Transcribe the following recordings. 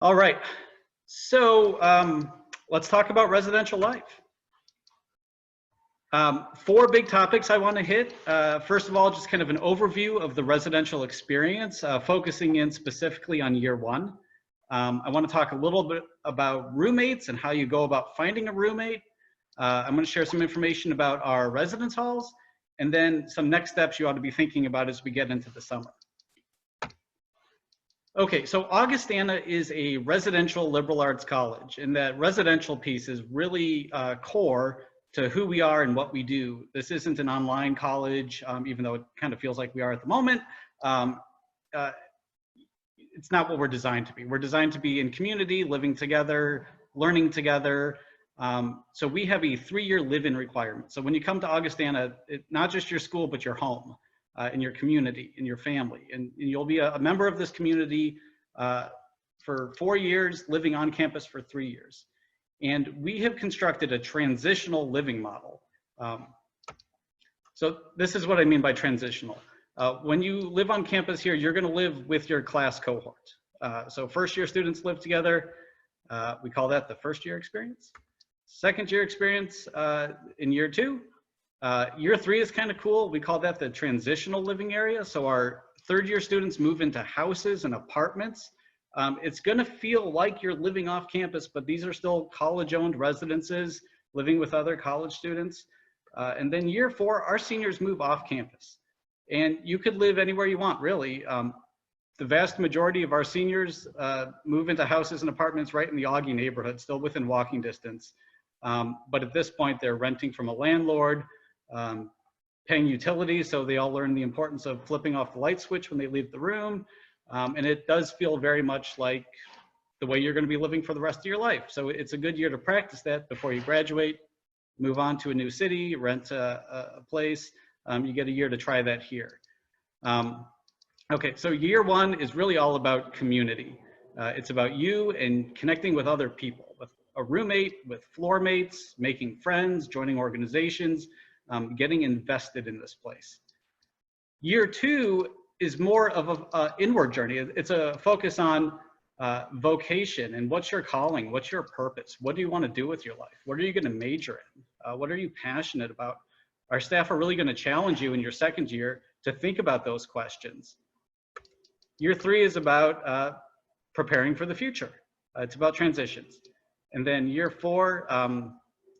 All right, so let's talk about residential life. Four big topics I want to hit. First of all, just kind of an overview of the residential experience, focusing in specifically on year one. I want to talk a little bit about roommates and how you go about finding a roommate. I'm going to share some information about our residence halls, and then some next steps you ought to be thinking about as we get into the summer. Okay, so Augustana is a residential liberal arts college, and that residential piece is really core to who we are and what we do. This isn't an online college, even though it kind of feels like we are at the moment. It's not what we're designed to be. We're designed to be in community, living together, learning together. So we have a 3-year live-in requirement. So when you come to Augustana, not just your school, but your home. In your community, in your family. And you'll be a member of this community for 4 years, living on campus for 3 years. And we have constructed a transitional living model. So this is what I mean by transitional. When you live on campus here, you're gonna live with your class cohort. So first year students live together. We call that the first year experience. Second year experience in year 2. Year 3 is kind of cool. We call that the transitional living area. So our 3rd year students move into houses and apartments. It's gonna feel like you're living off campus, but these are still college-owned residences, living with other college students. And then year 4, our seniors move off campus. And you could live anywhere you want, really. The vast majority of our seniors move into houses and apartments right in the Augie neighborhood, still within walking distance. But at this point, they're renting from a landlord, paying utilities, so they all learn the importance of flipping off the light switch when they leave the room. And it does feel very much like the way you're going to be living for the rest of your life. So it's a good year to practice that before you graduate, move on to a new city, rent a place. You get a year to try that here. Okay, so year 1 is really all about community. It's about you and connecting with other people, with a roommate, with floor mates, making friends, joining organizations, getting invested in this place. Year 2 is more of an inward journey. It's a focus on vocation and what's your calling, what's your purpose, what do you want to do with your life, what are you going to major in, what are you passionate about. Our staff are really going to challenge you in your 2nd year to think about those questions. Year 3 is about preparing for the future. It's about transitions. And then year 4,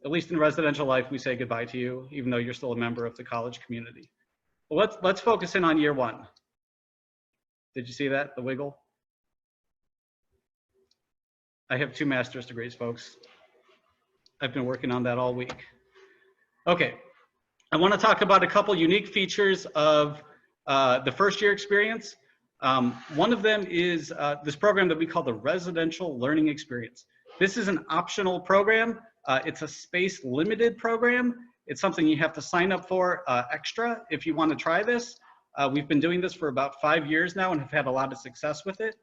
at least in residential life, we say goodbye to you, even though you're still a member of the college community. Well, let's focus in on year 1. Did you see that, the wiggle? I have 2 master's degrees, folks. I've been working on that all week. Okay, I want to talk about a couple unique features of the first year experience. One of them is this program that we call the Residential Learning Experience. This is an optional program. It's a space limited program. It's something you have to sign up for extra if you want to try this. We've been doing this for about 5 years now and have had a lot of success with it.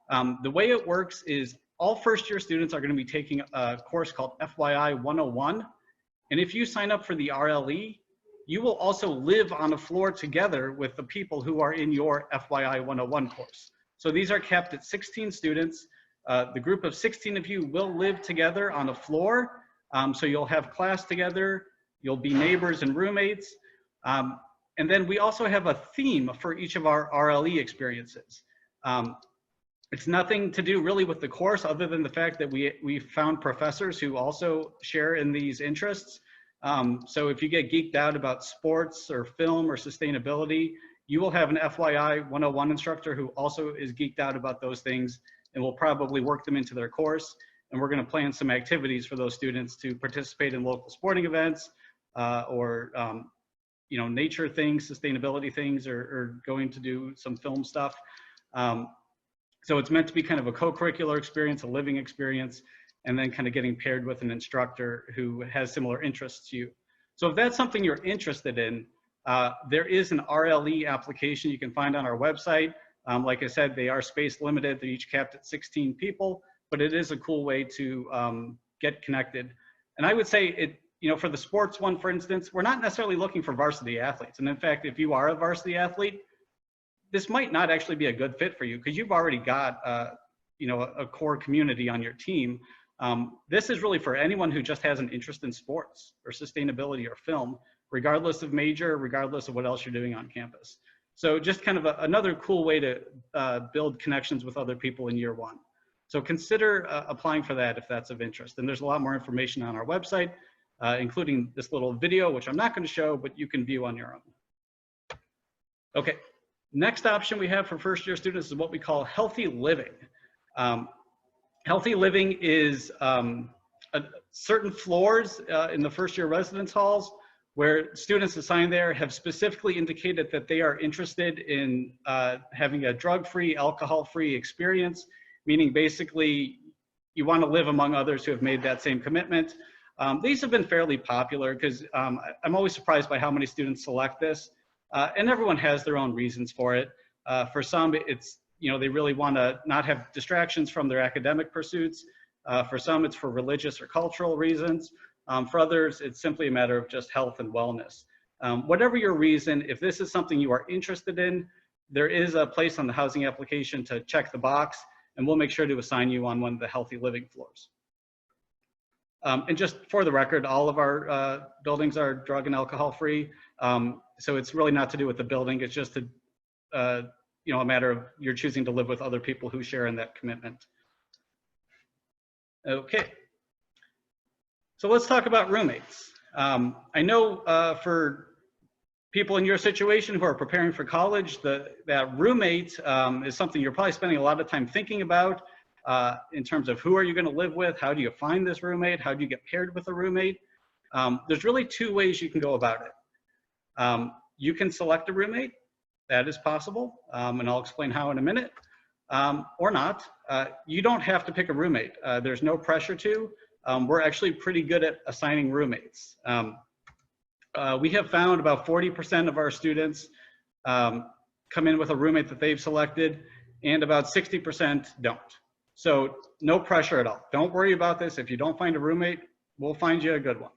The way it works is all first year students are going to be taking a course called FYI 101. And if you sign up for the RLE, you will also live on a floor together with the people who are in your FYI 101 course. So these are capped at 16 students. The group of 16 of you will live together on a floor. So you'll have class together, you'll be neighbors and roommates. And then we also have a theme for each of our RLE experiences. It's nothing to do really with the course other than the fact that we found professors who also share in these interests. So if you get geeked out about sports or film or sustainability, you will have an FYI 101 instructor who also is geeked out about those things and will probably work them into their course. And we're going to plan some activities for those students to participate in local sporting events or you know, nature things, sustainability things, or going to do some film stuff. So it's meant to be kind of a co-curricular experience, a living experience, and then kind of getting paired with an instructor who has similar interests to you. So if that's something you're interested in, there is an RLE application you can find on our website. Like I said, they are space limited. They're each capped at 16 people, but it is a cool way to get connected. And I would say it, you know, for the sports one, for instance, we're not necessarily looking for varsity athletes. And in fact, if you are a varsity athlete, this might not actually be a good fit for you because you've already got a core community on your team. This is really for anyone who just has an interest in sports or sustainability or film, regardless of major, regardless of what else you're doing on campus. So just kind of another cool way to build connections with other people in year one. So consider applying for that if that's of interest. And there's a lot more information on our website, including this little video, which I'm not going to show, but you can view on your own. Okay, next option we have for first year students is what we call healthy living. Healthy living is certain floors in the first year residence halls where students assigned there have specifically indicated that they are interested in having a drug-free, alcohol-free experience, meaning basically you want to live among others who have made that same commitment. These have been fairly popular because I'm always surprised by how many students select this, and everyone has their own reasons for it. For some, it's, they really want to not have distractions from their academic pursuits. For some, it's for religious or cultural reasons. For others, it's simply a matter of just health and wellness. Whatever your reason, if this is something you are interested in, there is a place on the housing application to check the box, and we'll make sure to assign you on one of the healthy living floors. And just for the record, all of our buildings are drug and alcohol free. So it's really not to do with the building. It's just a matter of you're choosing to live with other people who share in that commitment. Okay. So let's talk about roommates. I know for people in your situation who are preparing for college, that roommate is something you're probably spending a lot of time thinking about in terms of who are you going to live with, how do you find this roommate, how do you get paired with a roommate. There's really two ways you can go about it. You can select a roommate, that is possible, and I'll explain how in a minute, or not. You don't have to pick a roommate. There's no pressure to. We're actually pretty good at assigning roommates. We have found about 40% of our students come in with a roommate that they've selected, and about 60% don't. So no pressure at all. Don't worry about this. If you don't find a roommate, we'll find you a good one.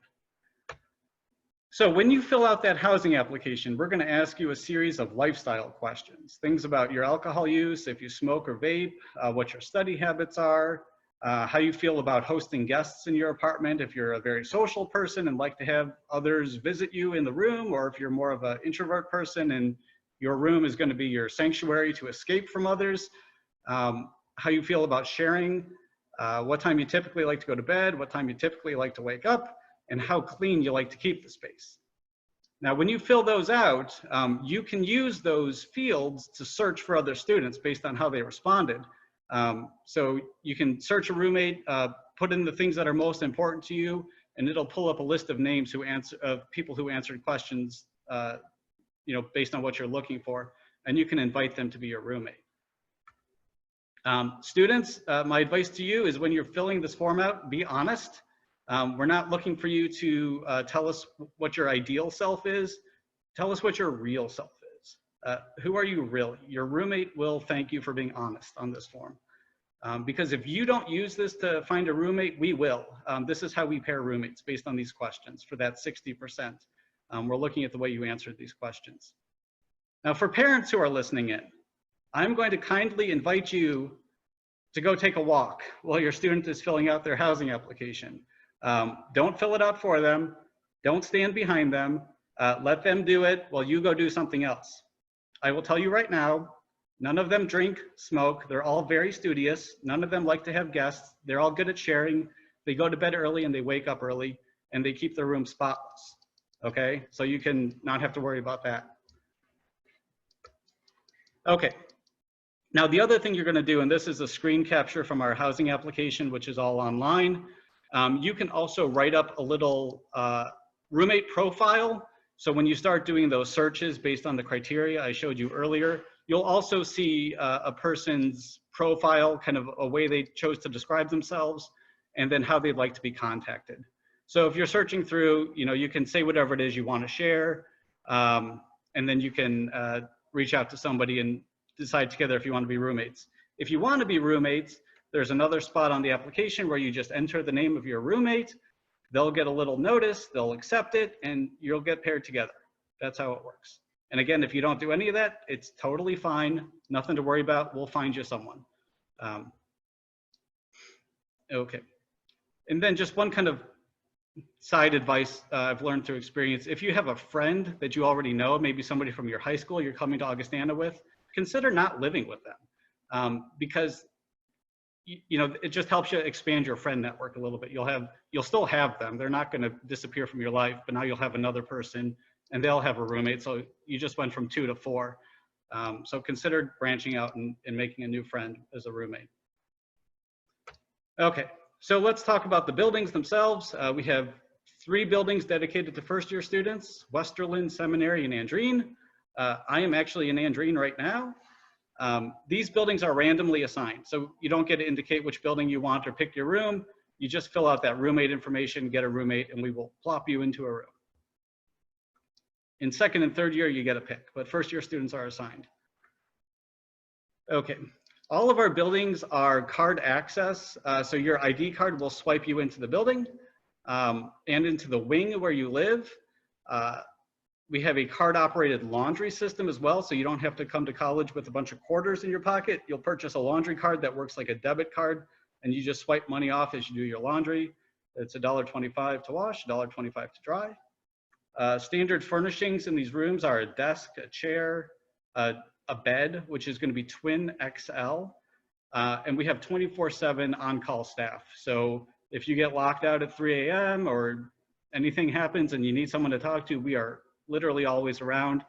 So when you fill out that housing application, we're going to ask you a series of lifestyle questions, things about your alcohol use, if you smoke or vape, what your study habits are, how you feel about hosting guests in your apartment, if you're a very social person and like to have others visit you in the room, or if you're more of an introvert person and your room is going to be your sanctuary to escape from others, how you feel about sharing, what time you typically like to go to bed, what time you typically like to wake up, and how clean you like to keep the space. Now, when you fill those out, you can use those fields to search for other students based on how they responded. So you can search a roommate, put in the things that are most important to you, and it'll pull up a list of names of people who answered questions, based on what you're looking for, and you can invite them to be your roommate. Students, my advice to you is when you're filling this form out, be honest. We're not looking for you to tell us what your ideal self is. Tell us what your real self is. Who are you really? Your roommate will thank you for being honest on this form. Because if you don't use this to find a roommate, we will. This is how we pair roommates based on these questions for that 60%. We're looking at the way you answered these questions. Now, for parents who are listening in, I'm going to kindly invite you to go take a walk while your student is filling out their housing application. Don't fill it out for them. Don't stand behind them. Let them do it while you go do something else. I will tell you right now, none of them drink, smoke. They're all very studious. None of them like to have guests. They're all good at sharing. They go to bed early and they wake up early, and they keep their room spotless. Okay, so you can not have to worry about that. Okay, now the other thing you're going to do, and this is a screen capture from our housing application, which is all online. You can also write up a little roommate profile. So when you start doing those searches based on the criteria I showed you earlier, you'll also see a person's profile, kind of a way they chose to describe themselves, and then how they'd like to be contacted. So if you're searching through, you can say whatever it is you want to share, and then you can reach out to somebody and decide together if you want to be roommates. If you want to be roommates, there's another spot on the application where you just enter the name of your roommate. They'll get a little notice, they'll accept it, and you'll get paired together. That's how it works. And again, if you don't do any of that, it's totally fine. Nothing to worry about. We'll find you someone. Okay. And then just one kind of side advice I've learned through experience. If you have a friend that you already know, maybe somebody from your high school you're coming to Augustana with, consider not living with them, because you know, it just helps you expand your friend network a little bit. You'll still have them. They're not going to disappear from your life, but now you'll have another person and they'll have a roommate. So you just went from 2 to 4. So consider branching out and making a new friend as a roommate. Okay, so let's talk about the buildings themselves. We have 3 buildings dedicated to first-year students: Westerland, Seminary, and Andreen. I am actually in Andreen right now. These buildings are randomly assigned, so you don't get to indicate which building you want or pick your room. You just fill out that roommate information, get a roommate, and we will plop you into a room. In second and third year, you get a pick, but first-year students are assigned. Okay, all of our buildings are card access, so your ID card will swipe you into the building and into the wing where you live. We have a card-operated laundry system as well, so you don't have to come to college with a bunch of quarters in your pocket. You'll purchase a laundry card that works like a debit card, and you just swipe money off as you do your laundry. It's $1.25 to wash, $1.25 to dry. Standard furnishings in these rooms are a desk, a chair, a bed, which is going to be twin XL, and we have 24/7 on-call staff. So if you get locked out at 3 a.m. or anything happens and you need someone to talk to, we are literally always around.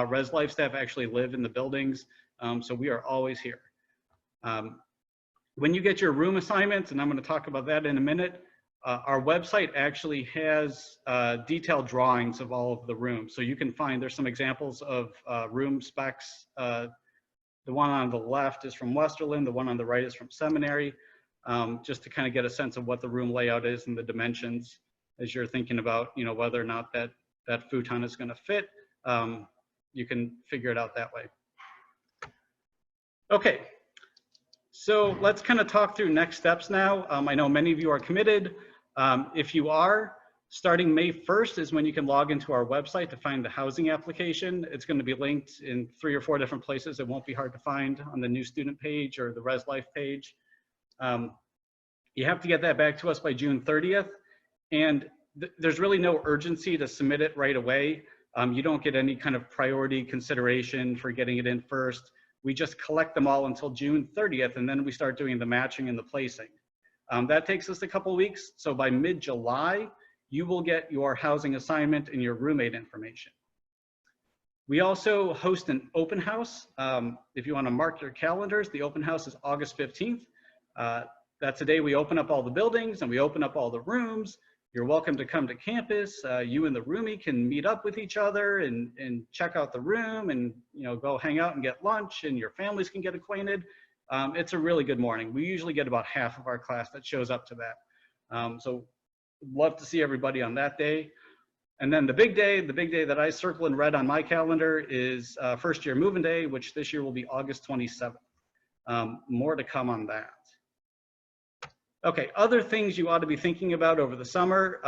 Res Life staff actually live in the buildings, so we are always here. When you get your room assignments, and I'm going to talk about that in a minute, our website actually has detailed drawings of all of the rooms. So you can find, there's some examples of room specs. The one on the left is from Westerland, the one on the right is from Seminary, just to kind of get a sense of what the room layout is and the dimensions as you're thinking about, you know, whether or not that futon is going to fit. You can figure it out that way. Okay, so let's kind of talk through next steps now. I know many of you are committed. If you are, starting May 1st is when you can log into our website to find the housing application. It's going to be linked in 3 or 4 different places. It won't be hard to find on the new student page or the Res Life page. You have to get that back to us by June 30th. And there's really no urgency to submit it right away. You don't get any kind of priority consideration for getting it in first. We just collect them all until June 30th, and then we start doing the matching and the placing. That takes us a couple weeks. So by mid-July, you will get your housing assignment and your roommate information. We also host an open house. If you want to mark your calendars, the open house is August 15th. That's the day we open up all the buildings and we open up all the rooms. You're welcome to come to campus. You and the roomie can meet up with each other and check out the room and, you know, go hang out and get lunch, and your families can get acquainted. It's a really good morning. We usually get about half of our class that shows up to that. So love to see everybody on that day. And then the big day that I circle in red on my calendar is first year move-in day, which this year will be August 27th. More to come on that. Okay, other things you ought to be thinking about over the summer.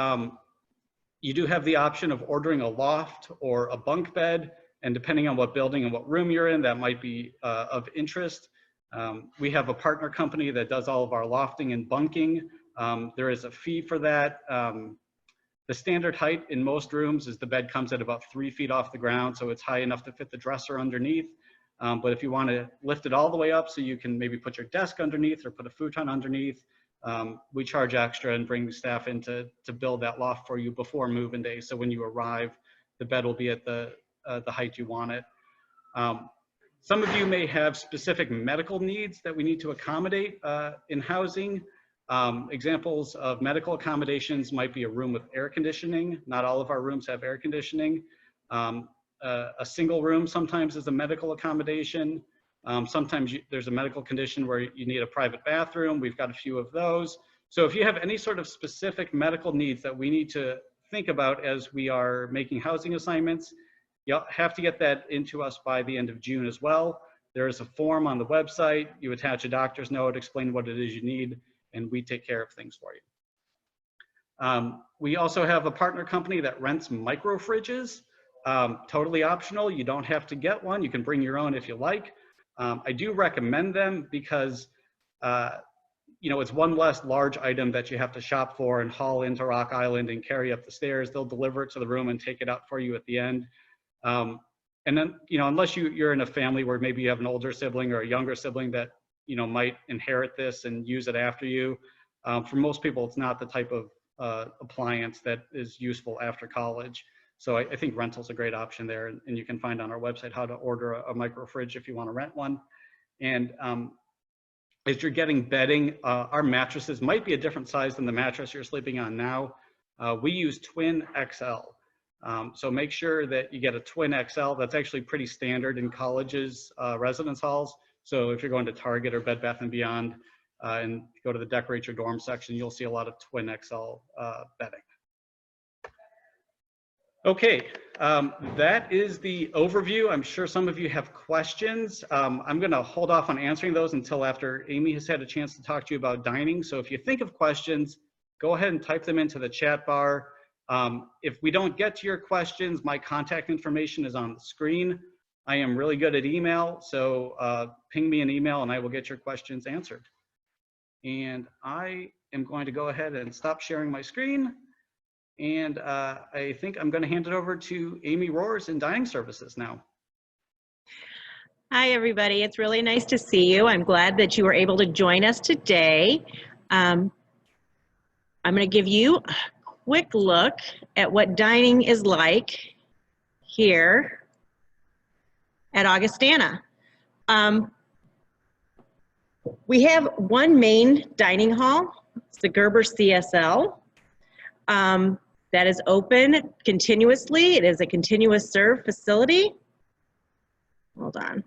You do have the option of ordering a loft or a bunk bed, and depending on what building and what room you're in, that might be of interest. We have a partner company that does all of our lofting and bunking. There is a fee for that. The standard height in most rooms is the bed comes at about 3 feet off the ground, so it's high enough to fit the dresser underneath. But if you want to lift it all the way up so you can maybe put your desk underneath or put a futon underneath, we charge extra and bring the staff in to build that loft for you before move-in day. So when you arrive, the bed will be at the height you want it. Some of you may have specific medical needs that we need to accommodate in housing. Examples of medical accommodations might be a room with air conditioning. Not all of our rooms have air conditioning. A single room sometimes is a medical accommodation. Sometimes there's a medical condition where you need a private bathroom. We've got a few of those. So if you have any sort of specific medical needs that we need to think about as we are making housing assignments, you'll have to get that into us by the end of June as well. There is a form on the website. You attach a doctor's note, explain what it is you need, and we take care of things for you. We also have a partner company that rents micro fridges, totally optional. You don't have to get one. You can bring your own if you like. I do recommend them because you know, it's one less large item that you have to shop for and haul into Rock Island and carry up the stairs. They'll deliver it to the room and take it out for you at the end. And then, you know, unless you're in a family where maybe you have an older sibling or a younger sibling that, you know, might inherit this and use it after you. For most people, it's not the type of appliance that is useful after college. So I think rental's a great option there. And you can find on our website how to order a micro fridge if you want to rent one. And as you're getting bedding, our mattresses might be a different size than the mattress you're sleeping on now. We use Twin XL. So make sure that you get a Twin XL. That's actually pretty standard in colleges, residence halls. So if you're going to Target or Bed Bath & Beyond and go to the Decorate Your Dorm section, you'll see a lot of Twin XL bedding. Okay, that is the overview. I'm sure some of you have questions. I'm gonna hold off on answering those until after Amy has had a chance to talk to you about dining. So if you think of questions, go ahead and type them into the chat bar. If we don't get to your questions, my contact information is on the screen. I am really good at email, so ping me an email and I will get your questions answered. And I am going to go ahead and stop sharing my screen. And I think I'm going to hand it over to Amy Roehers in Dining Services now. Hi, everybody. It's really nice to see you. I'm glad that you were able to join us today. I'm going to give you a quick look at what dining is like here at Augustana. We have one main dining hall. It's the Gerber CSL. That is open continuously. It is a continuous serve facility. Hold on.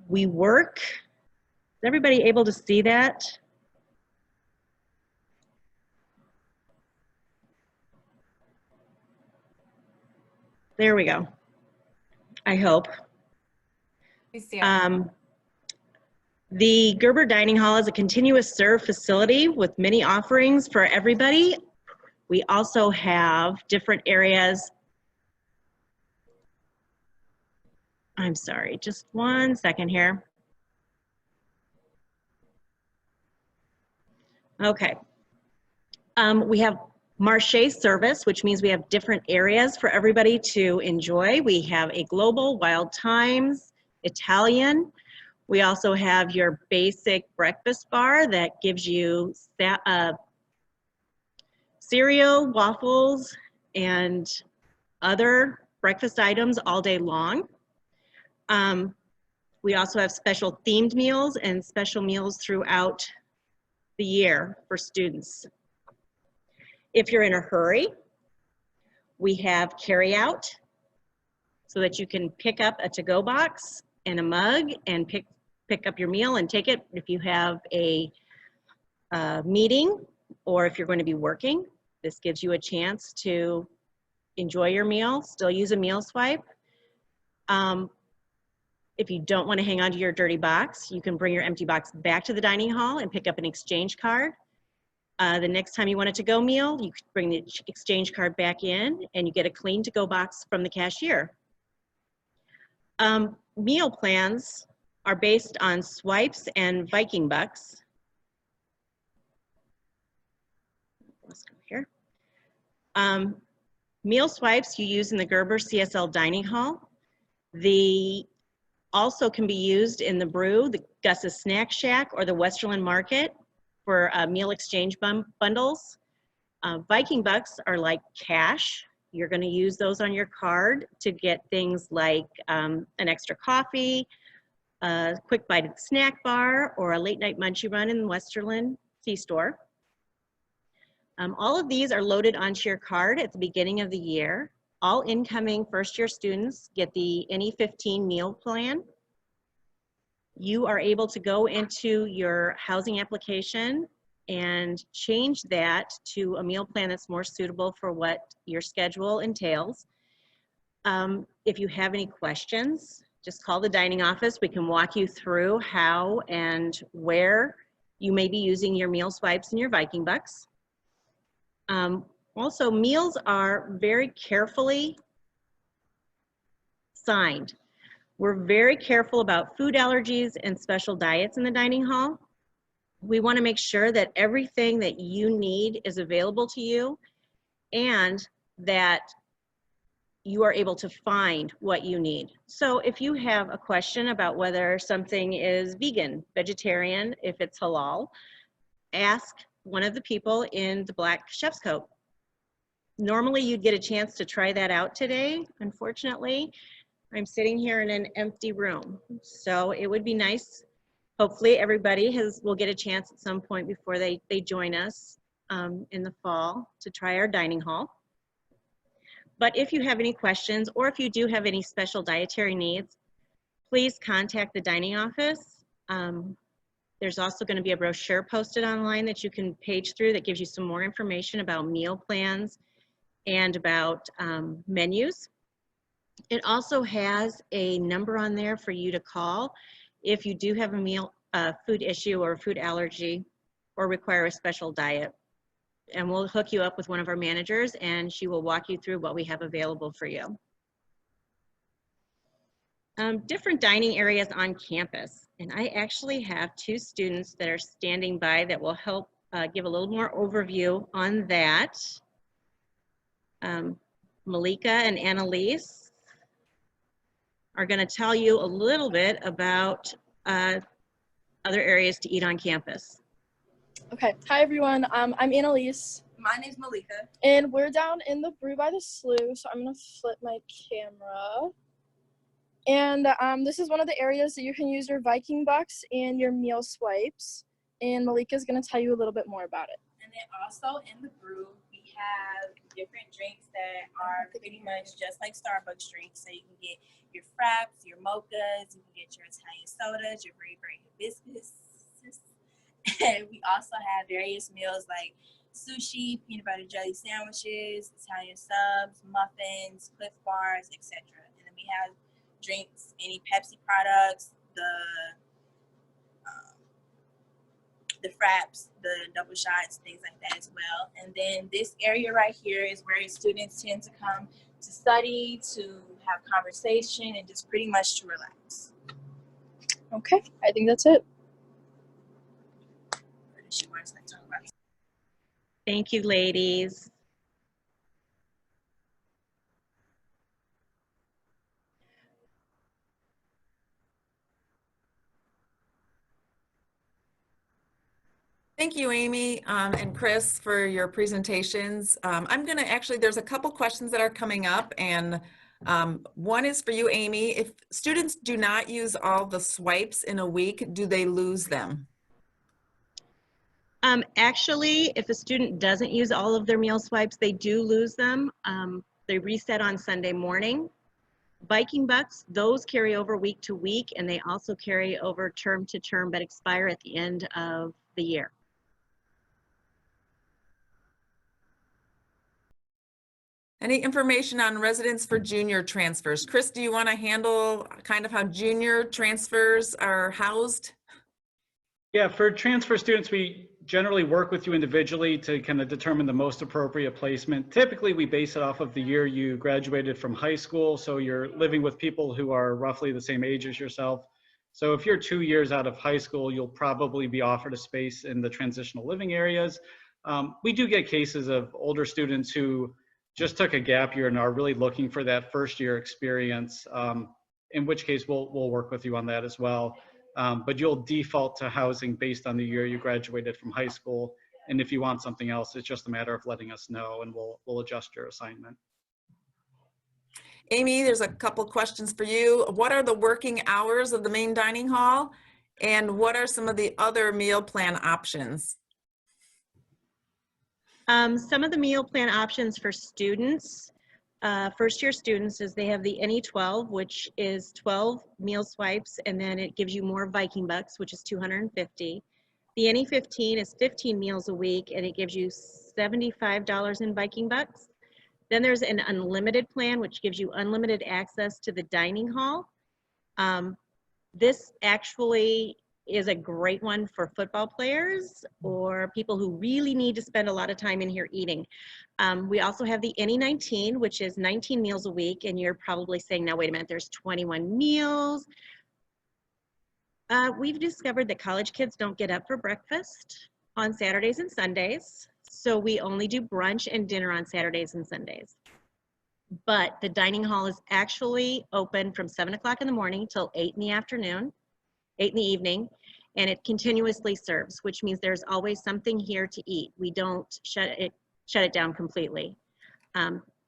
We work, is everybody able to see that? There we go. I hope. We see it. The Gerber Dining Hall is a continuous serve facility with many offerings for everybody. We also have different areas. I'm sorry, just one second here. Okay. We have marché service, which means we have different areas for everybody to enjoy. We have a global, Wild Times, Italian. We also have your basic breakfast bar that gives you cereal, waffles, and other breakfast items all day long. We also have special themed meals and special meals throughout the year for students. If you're in a hurry, we have carry out so that you can pick up a to-go box and a mug and pick up your meal and take it if you have a meeting or if you're going to be working. This gives you a chance to enjoy your meal, still use a meal swipe. If you don't want to hang on to your dirty box, you can bring your empty box back to the dining hall and pick up an exchange card. The next time you want a to-go meal, you can bring the exchange card back in and you get a clean to-go box from the cashier. Meal plans are based on swipes and Viking bucks. Let's go here. Meal swipes you use in the Gerber CSL Dining Hall. The also can be used in the Brew, the Gus's Snack Shack, or the Westerland Market for meal exchange bundles. Viking bucks are like cash. You're going to use those on your card to get things like an extra coffee, a quick bite at the snack bar, or a late night munchie run in the Westerland C-store. All of these are loaded onto your card at the beginning of the year. All incoming first year students get the NE15 meal plan. You are able to go into your housing application and change that to a meal plan that's more suitable for what your schedule entails. If you have any questions, just call the dining office. We can walk you through how and where you may be using your meal swipes and your Viking bucks. Also, meals are very carefully signed. We're very careful about food allergies and special diets in the dining hall. We want to make sure that everything that you need is available to you and that you are able to find what you need. So if you have a question about whether something is vegan, vegetarian, if it's halal, ask one of the people in the black chef's coat. Normally you'd get a chance to try that out today. Unfortunately, I'm sitting here in an empty room. So it would be nice. Hopefully everybody will get a chance at some point before they join us in the fall to try our dining hall. But if you have any questions or if you do have any special dietary needs, please contact the dining office. There's also going to be a brochure posted online that you can page through that gives you some more information about meal plans and about menus. It also has a number on there for you to call if you do have a food issue or food allergy or require a special diet. And we'll hook you up with one of our managers and she will walk you through what we have available for you. Different dining areas on campus. And I actually have two students that are standing by that will help give a little more overview on that. Malika and Annalise are going to tell you a little bit about other areas to eat on campus. Okay, hi everyone. I'm Annalise. My name's Malika. And we're down in the brew by the slough, so I'm gonna flip my camera. And this is one of the areas that you can use your Viking bucks and your meal swipes. And Malika's gonna tell you a little bit more about it. And then also in the brew, we have different drinks that are pretty much just like Starbucks drinks. So you can get your fraps, your mochas, you can get your Italian sodas, your very, very hibiscus. And we also have various meals like sushi, peanut butter jelly sandwiches, Italian subs, muffins, Cliff bars, etc. And then we have drinks, any Pepsi products, the fraps, the double shots, things like that as well. And then this area right here is where students tend to come to study, to have conversation, and just pretty much to relax. Okay, I think that's it. She wants to talk about. Thank you, ladies. Thank you, Amy and Chris, for your presentations. I'm going to actually, there's a couple questions that are coming up, and one is for you, Amy. If students do not use all the swipes in a week, do they lose them? Actually, if a student doesn't use all of their meal swipes, they do lose them. They reset on Sunday morning. Viking bucks, those carry over week to week, and they also carry over term to term, but expire at the end of the year. Any information on residents for junior transfers? Chris, do you want to handle kind of how junior transfers are housed? Yeah, for transfer students, we generally work with you individually to kind of determine the most appropriate placement. Typically, we base it off of the year you graduated from high school, so you're living with people who are roughly the same age as yourself. So if you're 2 years out of high school, you'll probably be offered a space in the transitional living areas. We do get cases of older students who just took a gap year and are really looking for that first year experience, in which case we'll work with you on that as well. But you'll default to housing based on the year you graduated from high school. And if you want something else, it's just a matter of letting us know and we'll adjust your assignment. Amy, there's a couple questions for you. What are the working hours of the main dining hall? And what are some of the other meal plan options? Some of the meal plan options for students, first year students, is they have the NE12, which is 12 meal swipes, and then it gives you more Viking bucks, which is 250. The NE15 is 15 meals a week, and it gives you $75 in Viking bucks. Then there's an unlimited plan, which gives you unlimited access to the dining hall. This actually is a great one for football players or people who really need to spend a lot of time in here eating. We also have the Any 19, which is 19 meals a week, and you're probably saying, now wait a minute, there's 21 meals. We've discovered that college kids don't get up for breakfast on Saturdays and Sundays, so we only do brunch and dinner on Saturdays and Sundays. But the dining hall is actually open from 7 o'clock in the morning till 8 in the afternoon, 8 in the evening, and it continuously serves, which means there's always something here to eat. We don't shut it down completely.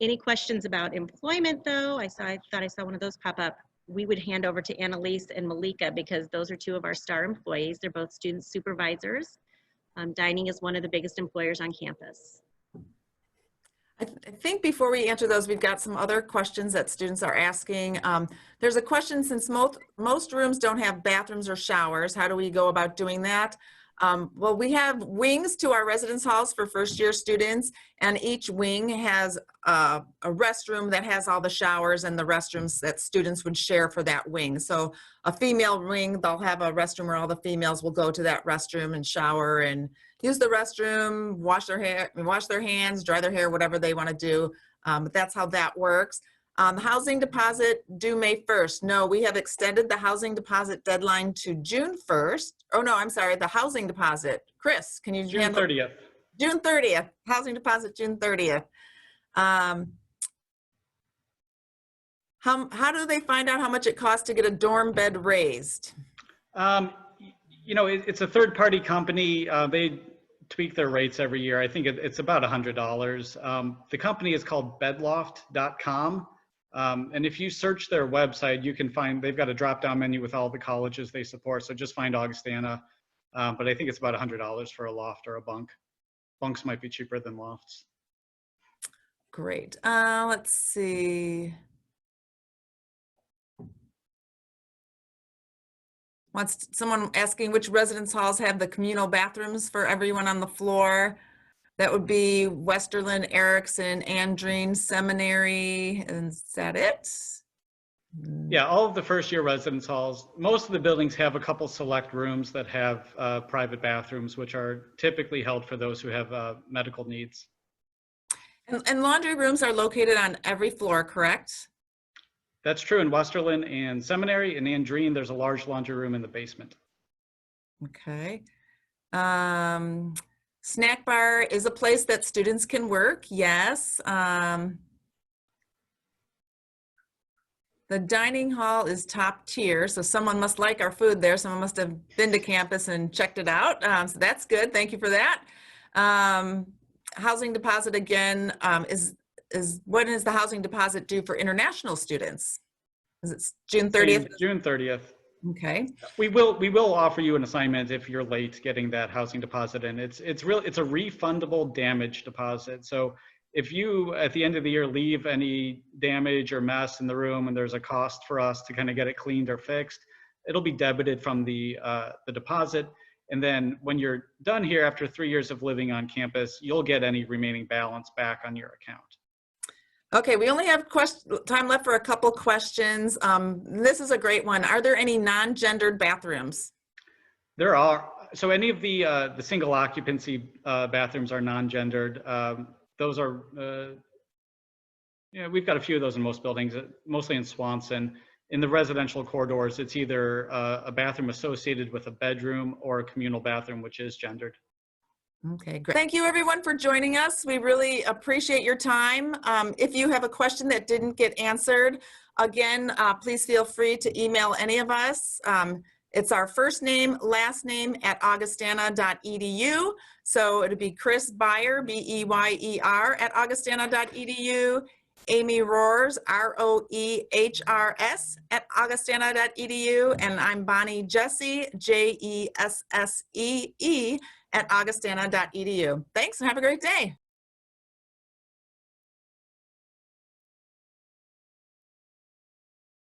Any questions about employment though? I thought I saw one of those pop up. We would hand over to Annalise and Malika because those are two of our star employees. They're both student supervisors. Dining is one of the biggest employers on campus. I think before we answer those, we've got some other questions that students are asking. There's a question, since most rooms don't have bathrooms or showers, how do we go about doing that? Well, we have wings to our residence halls for first-year students, and each wing has a restroom that has all the showers and the restrooms that students would share for that wing. So a female wing, they'll have a restroom where all the females will go to that restroom and shower and use the restroom, wash their hair, wash their hands, dry their hair, whatever they want to do. But that's how that works. The housing deposit due May 1st. No, we have extended the housing deposit deadline to June 1st. Oh no, I'm sorry, the housing deposit. Chris, can you June 30th. June 30th, housing deposit June 30th. How do they find out how much it costs to get a dorm bed raised? You know, it's a third-party company. They tweak their rates every year. I think it's about $100. The company is called bedloft.com. And if you search their website, you can find, they've got a drop-down menu with all the colleges they support. So just find Augustana. But I think it's about $100 for a loft or a bunk. Bunks might be cheaper than lofts. Great. Let's see. Someone asking which residence halls have the communal bathrooms for everyone on the floor. That would be Westerland, Erickson, Andreen, Seminary, and is that it? Yeah, all of the first year residence halls, most of the buildings have a couple select rooms that have private bathrooms, which are typically held for those who have medical needs. And laundry rooms are located on every floor, correct? That's true in Westerland and Seminary. In Andreen, there's a large laundry room in the basement. Okay. Snack bar is a place that students can work, yes. The dining hall is top tier, so someone must like our food there. Someone must have been to campus and checked it out. So that's good, thank you for that. Housing deposit again, when is the housing deposit due for international students? Is it June 30th? June 30th. Okay. We will offer you an assignment if you're late getting that housing deposit in. It's a refundable damage deposit. So if you at the end of the year leave any damage or mess in the room and there's a cost for us to kind of get it cleaned or fixed, it'll be debited from the deposit. And then when you're done here after 3 years of living on campus, you'll get any remaining balance back on your account. Okay, we only have time left for a couple questions. This is a great one. Are there any non-gendered bathrooms? There are. So any of the single occupancy bathrooms are non-gendered. Those are, yeah, we've got a few of those in most buildings, mostly in Swanson. In the residential corridors, it's either a bathroom associated with a bedroom or a communal bathroom, which is gendered. Okay, great. Thank you everyone for joining us. We really appreciate your time. If you have a question that didn't get answered, again, please feel free to email any of us. It's our first name, last name @augustana.edu. So it'd be Chris Beyer, B-E-Y-E-R @augustana.edu. Amy Roehers, R-O-E-H-R-S @augustana.edu. And I'm Bonnie Jesse, J-E-S-S-E-E @augustana.edu. Thanks and have a great day.